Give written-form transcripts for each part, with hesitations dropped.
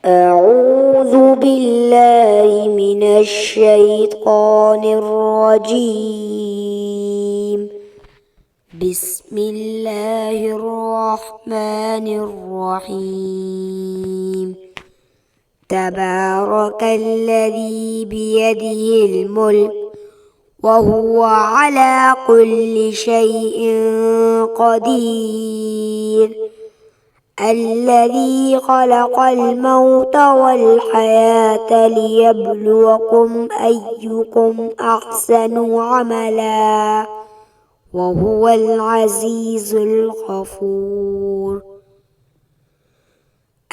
أعوذ بالله من الشيطان الرجيم. بسم الله الرحمن الرحيم. تبارك الذي بيده الملك وهو على كل شيء قدير. الذي خلق الموت والحياة ليبلوكم أيكم أحسن عملا وهو العزيز الغفور.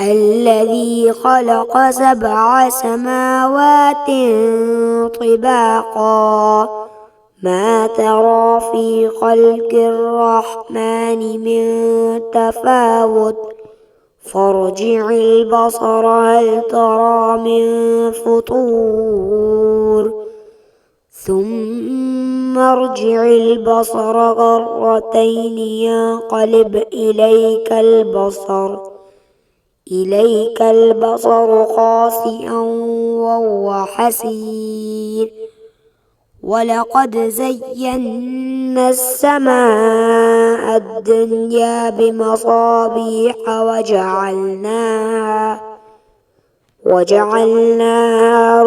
الذي خلق 7 سماوات طباقا ما ترى في خلق الرحمن من تفاوت فارجع البصر هل ترى من فطور ثم ارجع البصر كرتين ينقلب إليك البصر خاسئا وهو حسير. ولقد زينا السماء الدنيا بمصابيح وجعلناها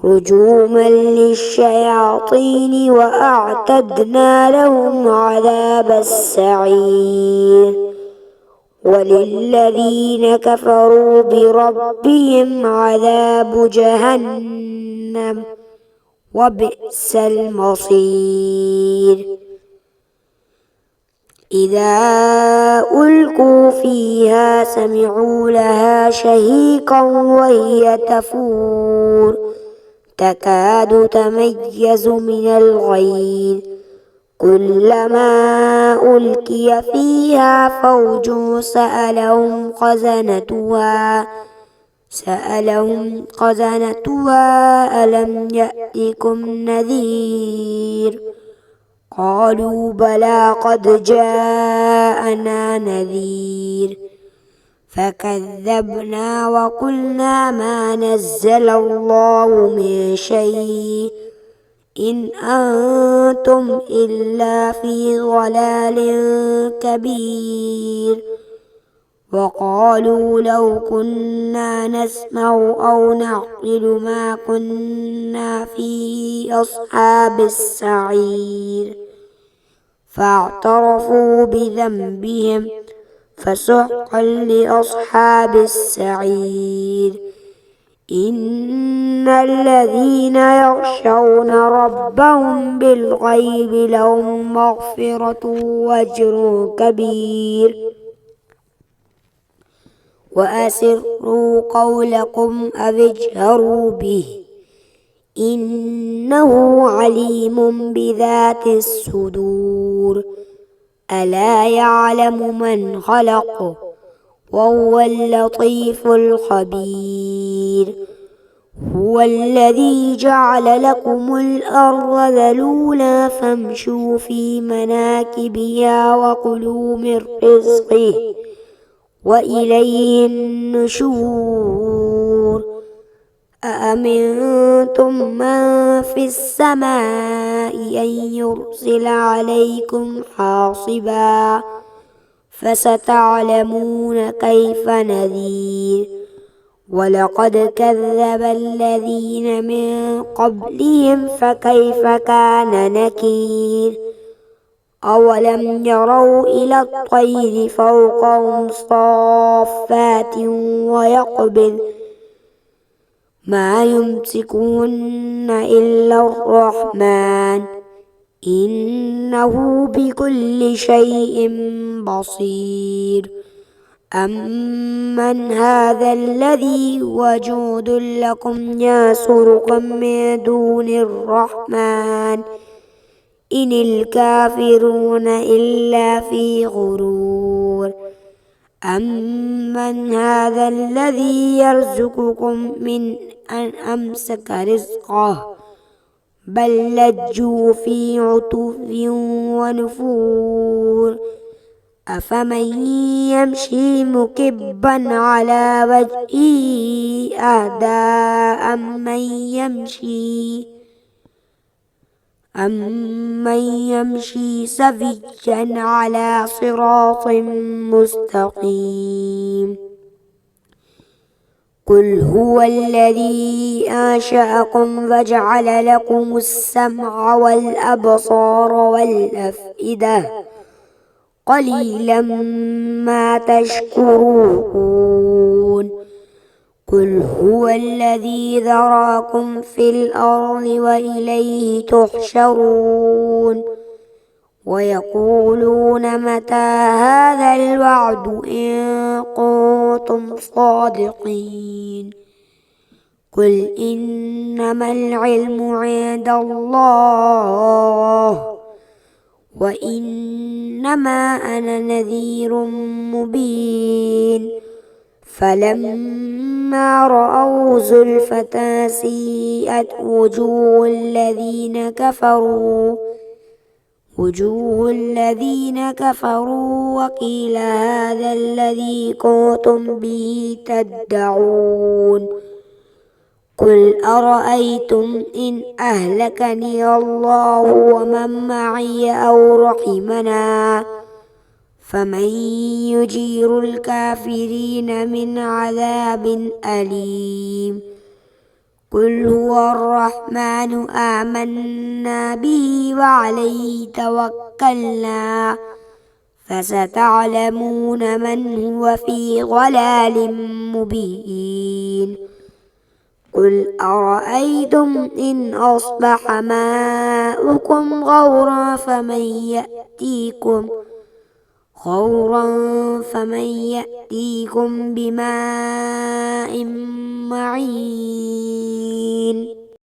رجوما للشياطين وأعتدنا لهم عذاب السعير. وللذين كفروا بربهم عذاب جهنم وبئس المصير. إذا ألقوا فيها سمعوا لها شهيقا وهي تفور تكاد تميز من الغيظ كلما ألقي فيها فوج سألهم خزنتها ألم يأتكم نذير قالوا بلى قد جاءنا نذير فكذبنا وقلنا ما نزل الله من شيء إن أنتم إلا في ضلال كبير. وقالوا لو كنا نسمع أو نعقل ما كنا في أصحاب السعير فاعترفوا بذنبهم فسحقا لأصحاب السعير. إن الذين يخشون ربهم بالغيب لهم مغفرة وأجر كبير. وأسروا قولكم أو اجهروا به إنه عليم بذات الصدور. ألا يعلم من خلق وهو اللطيف الخبير. هو الذي جعل لكم الأرض ذلولا فامشوا في مناكبها وكلوا من رزقه وإليه النشور. أأمنتم من في السماء أن يرسل عليكم حاصبا فستعلمون كيف نذير. ولقد كذب الذين من قبلهم فكيف كان نكير. أولم يروا إلى الطير فوقهم صافات ويقبض ما يمسكون إلا الرحمن إنه بكل شيء بصير. أمن هذا الذي هو جند لكم ينصركم من دون الرحمن إن الكافرون إلا في غرور. أمن هذا الذي يرزقكم من أن أمسك رزقه بل لجوا في عتو ونفور. أفمن يمشي مكبا على وجهه أهدى أمن يمشي سويا على صراط مستقيم قل هو الذي أنشأكم وجعل لكم السمع والأبصار والأفئدة قليلا ما تشكرون قل هو الذي ذراكم في الأرض وإليه تحشرون ويقولون متى هذا الوعد إن كنتم صادقين قل إنما العلم عند الله وإنما أنا نذير مبين فلما رأوا زلفة سيئت وجوه الذين كفروا وقيل هذا الذي كنتم به تدعون قل أرأيتم إن أهلكني الله ومن معي أو رحمنا فمن يجير الكافرين من عذاب أليم قل هو الرحمن آمنا به وعليه توكلنا فستعلمون من هو في ضلال مبين قل أرأيتم إن أصبح ماؤكم غورا فمن يأتيكم بماء معين